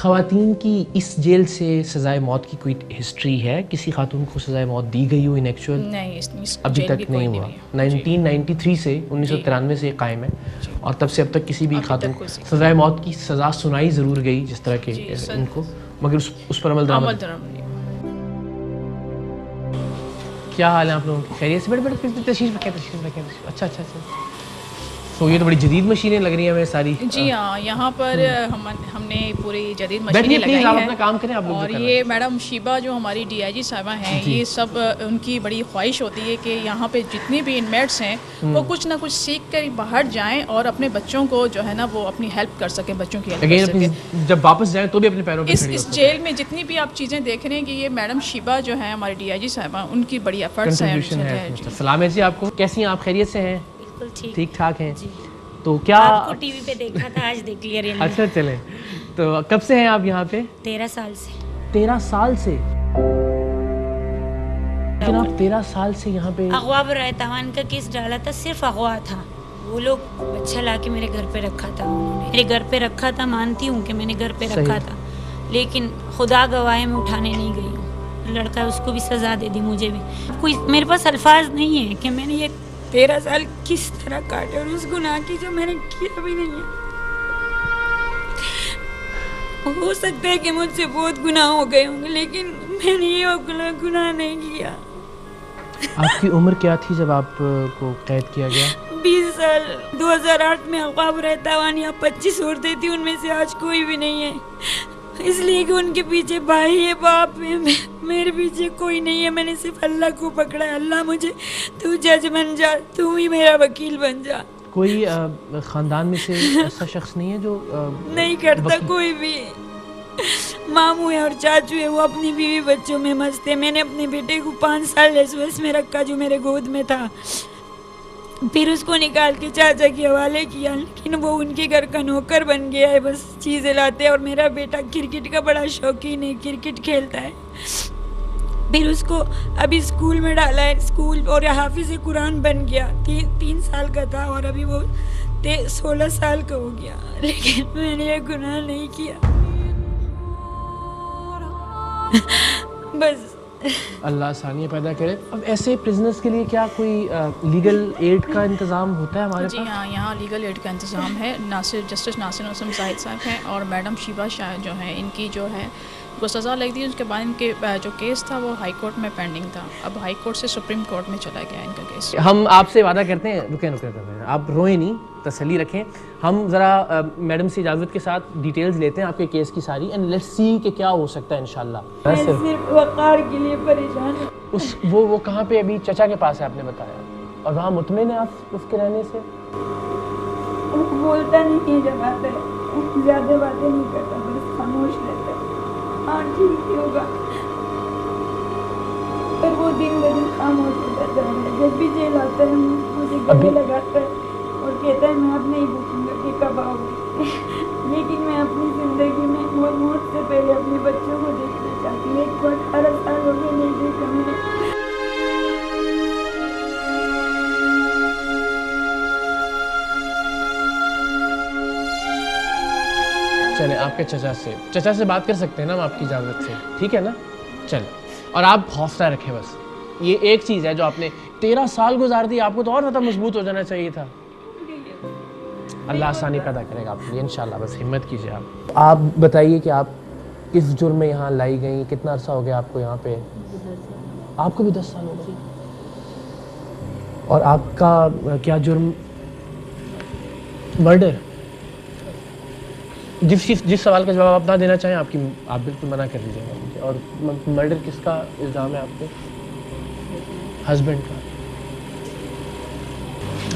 ख़वातीन की इस जेल से सज़ाए मौत की कोई हिस्ट्री है? किसी खातून को सज़ाए मौत दी गई हो इन एक्चुअल? नहीं, इस अभी तक नहीं हुआ। 1993 से 1993 से कायम है और तब से अब तक किसी भी खातून सज़ाए मौत की सज़ा सुनाई ज़रूर गई जिस तरह के इनको, मगर उस पर अमल दरामद नहीं। क्या हाल है आप लोगों की? खैरियत से? बड़े तशरीफ़ रखें। अच्छा। तो ये तो बड़ी जदीद मशीनें लग रही हैं हमें सारी। जी हाँ, यहाँ पर हमने पूरी जदीद मशीनें लगाई हैं। अपना काम करें आप लोग। और ये मैडम शीबा जो हमारी DIG साहिबा हैं, ये सब उनकी बड़ी ख्वाहिश होती है कि यहाँ पे जितने भी इनमेट्स हैं वो कुछ ना कुछ सीख कर बाहर जाएं और अपने बच्चों को जो है ना वो अपनी हेल्प कर सकें, बच्चों की हेल्प कर सकें। जब वापस जाएं तो भी अपने पैरों पे इस जेल में जितनी भी आप चीज़ें देख रहे हैं कि ये मैडम शीबा जो है हमारी DIG साहिबा, उनकी बड़ी एफर्ट्स हैं। सलाम है जी आपको। कैसी हैं आप? खैरियत से हैं? ठीक ठाक हैं। तो क्या आपको टीवी पे देखा था, आज देख लिया रियल में। अच्छा चलें। तो कब से हैं आप यहाँ पे? 13 साल से। 13 साल से? लेकिन आप 13 साल से यहाँ पे? अगवा रहतावान का केस डाला था, सिर्फ अगवा था। वो लोग बच्चा लाके मेरे घर पे रखा था, उन्होंने मेरे घर पे रखा था। मानती हूँ कि मैंने घर पे रखा था, लेकिन खुदा गवाह में उठाने नहीं गई हूँ। लड़का उसको भी सजा दे दी, मुझे भी। कोई मेरे पास अल्फाज नहीं है कि मैंने ये 13 साल किस तरह काटे और उस गुनाह की जो मैंने किया भी नहीं है। हो सकता है कि मुझसे बहुत गुनाह हो गए होंगे, लेकिन मैंने ये गुनाह नहीं किया। आपकी उम्र क्या थी जब आपको कैद किया गया? 20 साल। 2008 में अक़वाब रहतावान यहाँ 25 औरतें थी, उनमें से आज कोई भी नहीं है, इसलिए कि उनके पीछे भाई है, बाप है, मेरे पीछे कोई नहीं है। मैंने सिर्फ अल्लाह को पकड़ा है। अल्लाह मुझे, तू जज बन जा, तू ही मेरा वकील बन जा। कोई खानदान में से ऐसा शख्स नहीं है जो नहीं करता? कोई भी। मामू है और चाचू है, वो अपनी बीवी बच्चों में मस्त है। मैंने अपने बेटे को 5 साल एसओएस में रखा जो मेरे गोद में था, फिर उसको निकाल के चाचा के हवाले किया, लेकिन वो उनके घर का नौकर बन गया है, बस चीज़ें लाते हैं। और मेरा बेटा क्रिकेट का बड़ा शौकीन है, क्रिकेट खेलता है। फिर उसको अभी स्कूल में डाला है, स्कूल, और हाफिज़ कुरान बन गया। 3 साल का था और अभी वो 16 साल का हो गया, लेकिन मैंने ये गुनाह नहीं किया। बस अल्लाह आसानियाँ पैदा करे। अब ऐसे प्रिजनर्स के लिए क्या कोई लीगल एड का इंतज़ाम होता है हमारे पास? जी हाँ, यहाँ लीगल एड का इंतज़ाम है। जस्टिस नासिर हुसैन जाहिद साहब हैं और मैडम शीबा शाह जो हैं, इनकी जो है वो सज़ा लग दी। उसके बाद इनके जो केस था वो हाई कोर्ट में पेंडिंग था, अब हाई कोर्ट से सुप्रीम कोर्ट में चला गया इनका केस। हम आपसे वादा करते हैं, रुकें, आप रोएं नहीं, तसल्ली रखें। हम ज़रा मैडम से इजाज़त के साथ डिटेल्स लेते हैं आपके केस की सारी, एंड लेट्स सी कि क्या हो सकता है इंशाल्लाह। मैं सिर्फ वक़ार के लिए परेशान हूँ। वो कहाँ पे? अभी चचा के पास है आपने बताया, और वहाँ मुतमिन है आप उसके रहने से? बोलता नहीं है, जब आता है ज़्यादा बातें नहीं करता, बस खामोश रहता है। हाँ ठीक ही होगा, पर वो दिन ब दिन खामोश होता जा रहा है। जब भी जेल आता है मुझे गले लगाता है और कहता है मैं अब नहीं पूछूंगा कि कब आओगे, लेकिन मैं अपनी ज़िंदगी में मौत से पहले अपने बच्चों को देखना चाहती हूँ। एक को 18 साल हो गए नहीं देखा मैंने। चलें, आपके चचा से बात कर सकते हैं ना हम आपकी इजाज़त से? ठीक है ना? चलें, और आप हौसला रखें। बस ये एक चीज़ है जो आपने 13 साल गुजार दी, आपको तो और ज़्यादा मजबूत हो जाना चाहिए था। अल्लाह आसानी पैदा करेगा आपके लिए इंशाल्लाह, बस हिम्मत कीजिए आप बताइए कि आप किस जुर्म में यहाँ लाई गई? कितना अरसा हो गया आपको यहाँ पे? आपको भी 10 साल हो गए। और आपका क्या जुर्म? मर्डर? जिस सवाल का जवाब आप ना देना चाहें आप बिल्कुल मना कर दीजिएगा। और मर्डर किसका इल्ज़ाम है आपको? हस्बैंड का।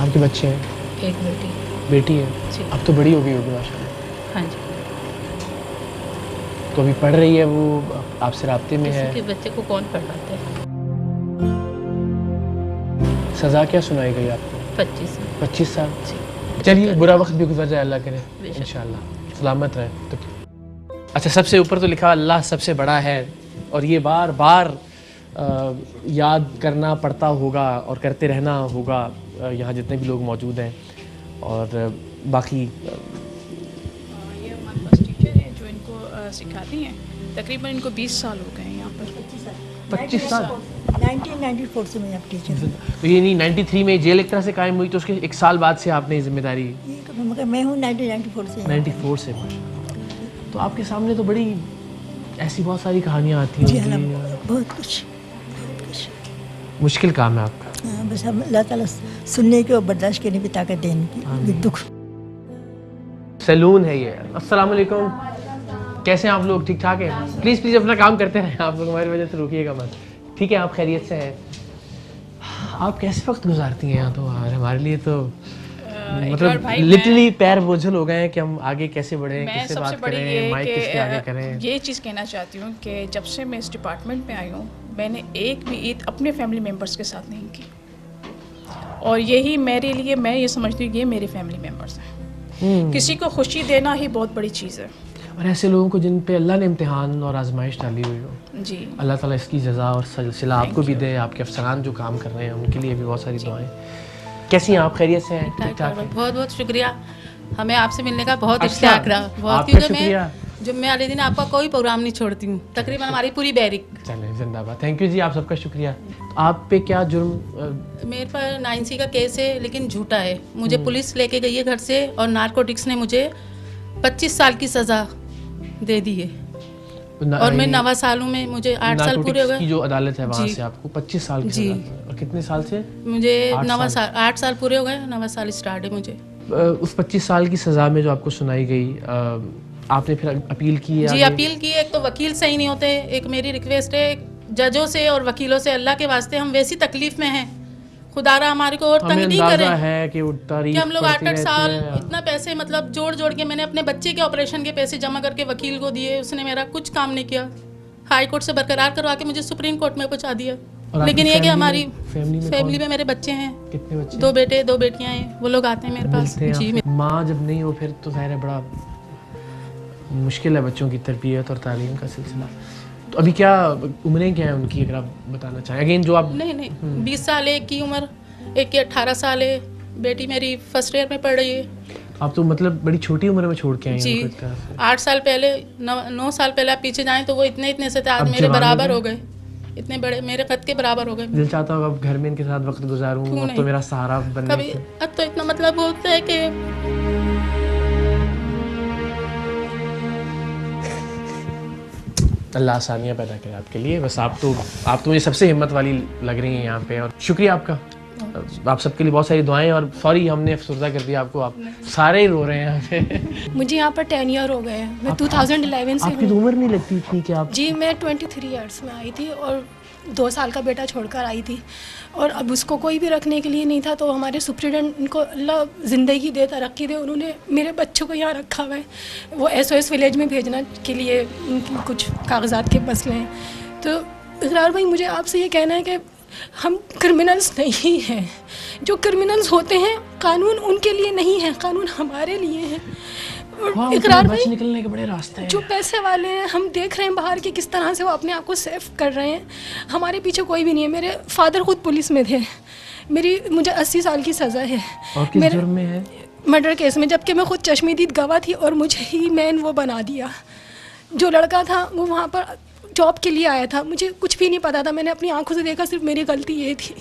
आपके बच्चे हैं? एक बेटी है। अब तो बड़ी हो गई होगी माशाल्लाह। हाँ जी। तो अभी पढ़ रही है वो, आपसे राब्ते में है? किसी के बच्चे को कौन पढ़ाता है? सज़ा क्या सुनाई गई आपको? 25 साल। चलिए, बुरा वक्त भी गुजर जाए, अल्लाह करे इंशाल्लाह सलामत रहे। तो अच्छा, सबसे ऊपर तो लिखा अल्लाह सबसे बड़ा है, और ये बार बार याद करना पड़ता होगा और करते रहना होगा यहाँ जितने भी लोग मौजूद हैं। और बाकी ये हमारे पास टीचर हैं जो इनको सिखाती हैं। तकरीबन इनको 20 साल हो गए हैं यहाँ पर। 25 साल? 1994 से मैं अब टीचर हूँ। तो ये नहीं 93 में जेल एक तरह से कायम हुई, तो उसके एक साल बाद से आपने जिम्मेदारी? मगर मैं हूँ 1994 से। 94 से। तो आपके सामने तो बड़ी ऐसी बहुत सारी कहानियाँ आती हैं। जी हाँ, बहुत कुछ मुश्किल काम है आपका। हाँ, बस हम अल्लाह ताला सुनने की और बर्दाश्त करने की ताकत देने की। दुख सैलून है ये। अस्सलाम वालेकुम, कैसे हैं आप लोग? ठीक ठाक है? प्लीज़ प्लीज़ अपना काम करते रहें, आप लोग हमारी वजह से रुकिएगा मत। ठीक है, आप खैरियत से हैं? आप कैसे वक्त गुजारती हैं यहाँ? तो हमारे लिए तो मतलब लिटरली पैर बोझल हो गए हैं कि हम आगे कैसे बढ़ें, कैसे बात करें, माइक किसके आगे करें। ये चीज़ कहना चाहती हूँ कि जब से मैं इस डिपार्टमेंट में आई हूँ, मैंने एक भी ईद अपने फैमिली मेम्बर्स के साथ नहीं की, और यही मेरे लिए, मैं ये समझती हूँ कि ये मेरे फैमिली मेम्बर्स हैं। किसी को खुशी देना ही बहुत बड़ी चीज़ है। और ऐसे लोगों को जिन पे अल्लाह ने इम्तिहान और आजमाइश डाली हुई हो, जी, अल्लाह ताला इसकी जज़ा और सिलसिला आपको भी दे। आपके अफसरान जो काम कर रहे हैं उनके लिए भी बहुत सारी दुआएं। कैसी हैं आप? खैरियत से हैं? ठीक ठाक हैं? बहुत बहुत शुक्रिया, हमें आपसे मिलने का बहुत इश्तियाक रहा। बहुत आपका शुक्रिया। जुम्मे वाले दिन आपका कोई प्रोग्राम नहीं छोड़ती हूँ, तकरीबन हमारी पूरी बैरिक। चलें, जिंदाबाद। थैंक यू जी, आप सबका शुक्रिया। आप पे क्या जुर्म? मेरे पर 9C का केस है, लेकिन झूठा है। मुझे पुलिस लेके गई है घर से, और नारकोटिक्स ने मुझे 25 साल की सज़ा दे दी है। और मैं 9 सालों में, मुझे 8 साल पूरे हो गए। की जो अदालत है वहाँ से आपको 25 साल की सज़ा। और कितने साल से? मुझे 8 साल पूरे हो गए, 9वां साल स्टार्ट है मुझे। उस 25 साल की सज़ा में जो आपको सुनाई गई, आपने फिर अपील की? जी, अपील की। एक तो वकील सही नहीं होते, एक मेरी रिक्वेस्ट है जजों से और वकीलों से, अल्लाह के वास्ते हम वैसी तकलीफ में हैं, खुदारा हमारे को और तंग नहीं करें। है कि हम लोग 8-8 साल इतना पैसे मतलब जोड़ के, मैंने अपने बच्चे के ऑपरेशन के पैसे जमा करके वकील को दिए, उसने मेरा कुछ काम नहीं किया। हाई कोर्ट से बरकरार करवा के मुझे सुप्रीम कोर्ट में पहुंचा दिया। लेकिन ये कि हमारी फैमिली में मेरे बच्चे हैं। कितने बच्चे? 2 बेटे 2 बेटियां हैं। वो लोग आते हैं मेरे पास। जी, माँ जब नहीं हो फिर तो ज़ाहिर है बड़ा मुश्किल है बच्चों की तरबियत और तालीम का सिलसिला। तो अभी क्या उम्रें क्या हैं उनकी, अगर आप बताना चाहें? अगेन जो आप नहीं 20 साल है एक की उम्र, एक की 18 साल है। बेटी मेरी फर्स्ट ईयर में पढ़ रही है। आप तो मतलब बड़ी छोटी उम्र में छोड़ के आई हैं? जी, 8 साल पहले, 9 साल पहले आप पीछे जाएं तो वो इतने से थे, आज मेरे बराबर हो गए, इतने बड़े, मेरे कद के बराबर हो गए। दिल चाहता होगा अब घर में इनके साथ वक्त गुजारूं, अब तो मेरा सहारा बनने कभी। अब तो इतना मतलब होता है कि अल्लाह आसानियाँ पैदा करे आपके लिए। बस आप तो मुझे सबसे हिम्मत वाली लग रही हैं यहाँ पे, और शुक्रिया आपका। आप सबके लिए बहुत सारी दुआएं। और सॉरी हमने अफसरदा कर दिया आपको, आप सारे ही रो रहे हैं यहाँ पे। मुझे यहाँ पर 10 ईयर हो गए हैं। मैं 2011 से आपकी उम्र नहीं लगती थी कि आप? जी, मैं 23 ईयर्स में आई थी और 2 साल का बेटा छोड़कर आई थी, और अब उसको कोई भी रखने के लिए नहीं था। तो हमारे सुप्रीडेंट, उनको अल्लाह ज़िंदगी दे, तरक्की दे, उन्होंने मेरे बच्चों को यहाँ रखा हुआ है। वो SOS विलेज में भेजना के लिए उनकी कुछ कागजात के मसले हैं। तो इकरार भाई, मुझे आपसे ये कहना है कि हम क्रिमिनल्स नहीं हैं। जो क्रिमिनल्स होते हैं, कानून उनके लिए नहीं है, कानून हमारे लिए है। इकरार भाई, निकलने के बड़े रास्ते हैं। जो पैसे वाले हैं, हम देख रहे हैं बाहर कि किस तरह से वो अपने आप को सेफ कर रहे हैं। हमारे पीछे कोई भी नहीं है। मेरे फादर खुद पुलिस में थे। मुझे 80 साल की सज़ा है। और किस जुर्म में है? मर्डर केस में, जबकि मैं खुद चश्मदीद गवाह थी, और मुझे ही मैन वो बना दिया। जो लड़का था वो वहाँ पर जॉब के लिए आया था, मुझे कुछ भी नहीं पता था। मैंने अपनी आंखों से देखा, सिर्फ मेरी गलती ये थी।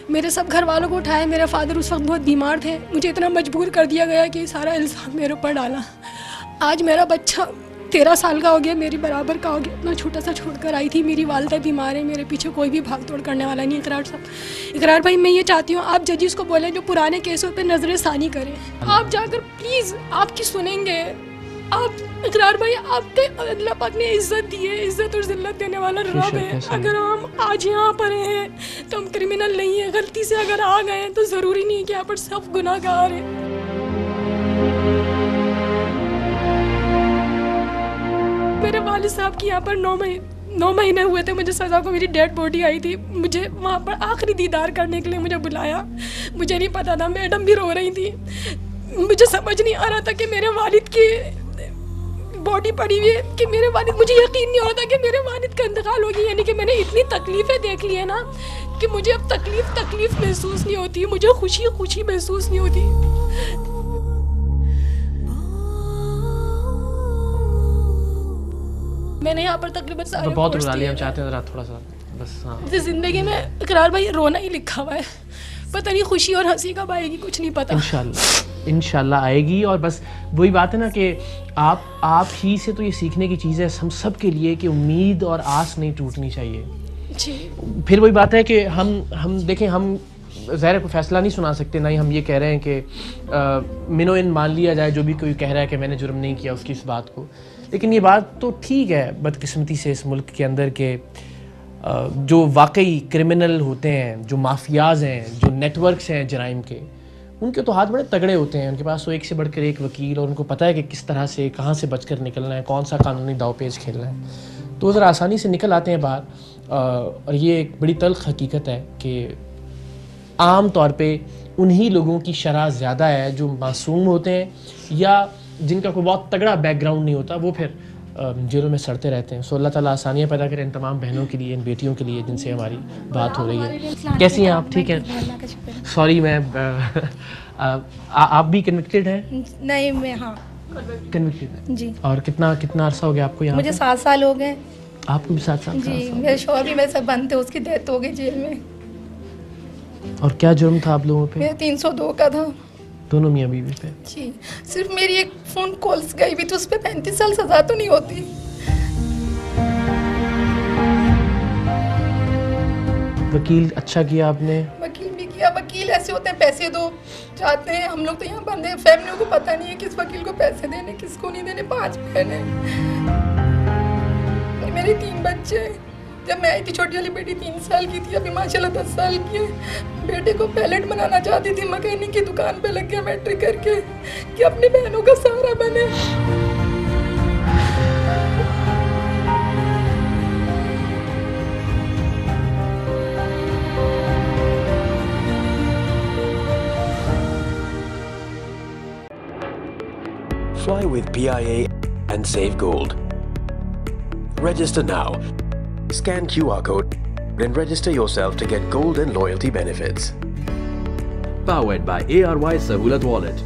मेरे सब घर वालों को उठाया। मेरे फादर उस वक्त बहुत बीमार थे। मुझे इतना मजबूर कर दिया गया कि सारा इल्ज़ाम मेरे ऊपर डाला। आज मेरा बच्चा 13 साल का हो गया, मेरी बराबर का हो गया। इतना छोटा सा छोड़कर आई थी। मेरी वालिदा बीमार है, मेरे पीछे कोई भी भाग तोड़ करने वाला नहीं। इकरार भाई, मैं ये चाहती हूँ आप जजिस को बोलें जो पुराने केसों पर नजर सानी करें। आप जाकर प्लीज़, आपकी सुनेंगे। आप इकरार भाई, आपके अल्लाह पाक ने इज़्ज़त दी है, इज़्ज़त और ज़िल्लत देने वाला रब है। अगर हम आज यहाँ पर हैं तो हम क्रिमिनल नहीं है। गलती से अगर आ गए हैं तो ज़रूरी नहीं है कि यहाँ पर सब गुनाहगार हैं। मेरे वालिद साहब की यहाँ पर 9 महीने हुए थे मुझे सज़ा को। मेरी डेड बॉडी आई थी, मुझे वहाँ पर आखिरी दीदार करने के लिए मुझे बुलाया। मुझे नहीं पता था, मैडम भी रो रही थी। मुझे समझ नहीं आ रहा था कि मेरे वालिद की बॉडी पड़ी हुई है, कि मेरे वालिद, मुझे यकीन नहीं हो रहा था कि मेरे वालिद का इंतकाल हो गया। यानी कि मैंने इतनी तकलीफ़ें देख ली है ना कि मुझे अब तकलीफ़ महसूस नहीं होती, मुझे खुशी महसूस नहीं होती। मैंने यहाँ पर तकरीबन सारे बहुत कोर्स रुला लिया, हम दिए हैं। चाहते हैं ज़रा थोड़ा सा बस। हाँ, मुझे ज़िंदगी में इकरार भाई रोना ही लिखा हुआ है, पता नहीं खुशी और हंसी कब आएगी कुछ नहीं पता। इंशाल्लाह आएगी। और बस वही बात है ना कि आप ही से तो ये सीखने की चीज़ है हम सब के लिए कि उम्मीद और आस नहीं टूटनी चाहिए जी। फिर वही बात है कि हम देखें, हम ज़ाहिर कोई फैसला नहीं सुना सकते, ना ही हम ये कह रहे हैं कि मिनो इन मान लिया जाए जो भी कोई कह रहा है कि मैंने जुर्म नहीं किया उसकी इस बात को। लेकिन ये बात तो ठीक है बदकिस्मती से इस मुल्क के अंदर के जो वाकई क्रिमिनल होते हैं, जो माफियाज हैं, जो नेटवर्क्स हैं जराइम के, उनके तो हाथ बड़े तगड़े होते हैं। उनके पास तो एक से बढ़कर एक वकील, और उनको पता है कि किस तरह से कहाँ से बचकर निकलना है, कौन सा कानूनी दावपेच खेलना है, तो ज़रा आसानी से निकल आते हैं बाहर। और ये एक बड़ी तल्ख हकीकत है कि आम तौर पे उन्हीं लोगों की शरह ज़्यादा है जो मासूम होते हैं या जिनका कोई बहुत तगड़ा बैकग्राउंड नहीं होता, वो फिर जेलों में सड़ते रहते हैं। सो अल्लाह ताला आसानियाँ पैदा करें इन तमाम बहनों के लिए, इन बेटियों के लिए जिनसे हमारी बात हो रही है। कैसी हैं आप? ठीक हैं? सॉरी मैं आप भी कन्विक्टेड हैं? नहीं, मैं हाँ कन्विक्टेड है जी। और कितना अरसा हो गया आपको यहाँ? मुझे 7 साल हो गए। आपको भी 7 साल? जी, मेरे शौहर भी मेरे से बंद थे, उसकी डेथ हो गई जेल में। और क्या जुर्म था आप लोगों पे? मेरा 302 का था। दोनों मियाँ बीवी पे? जी, सिर्फ मेरी एक फ़ोन कॉल्स गई भी तो उस पर 35 साल सज़ा तो नहीं होती। वकील अच्छा किया आपने? वकील भी किया। वकील ऐसे होते हैं पैसे दो चाहते हैं, हम लोग तो यहाँ बंद हैं, फैमिलियों को पता नहीं है किस वकील को पैसे देने किसको नहीं देने। 5 बहनें, मेरे 3 बच्चे हैं। जब मैं आई थी छोटी वाली बेटी 3 साल की थी, अभी माशाल्लाह 10 साल की है। बेटे को पायलट बनाना चाहती थी, मैकेनिक की दुकान पे लग गया मैट्रिक करके कि अपनी बहनों का सहारा बने। Fly with PIA and save gold. Register now. Scan QR code and register yourself to get gold and loyalty benefits. Powered by ARY Sahulat Wallet.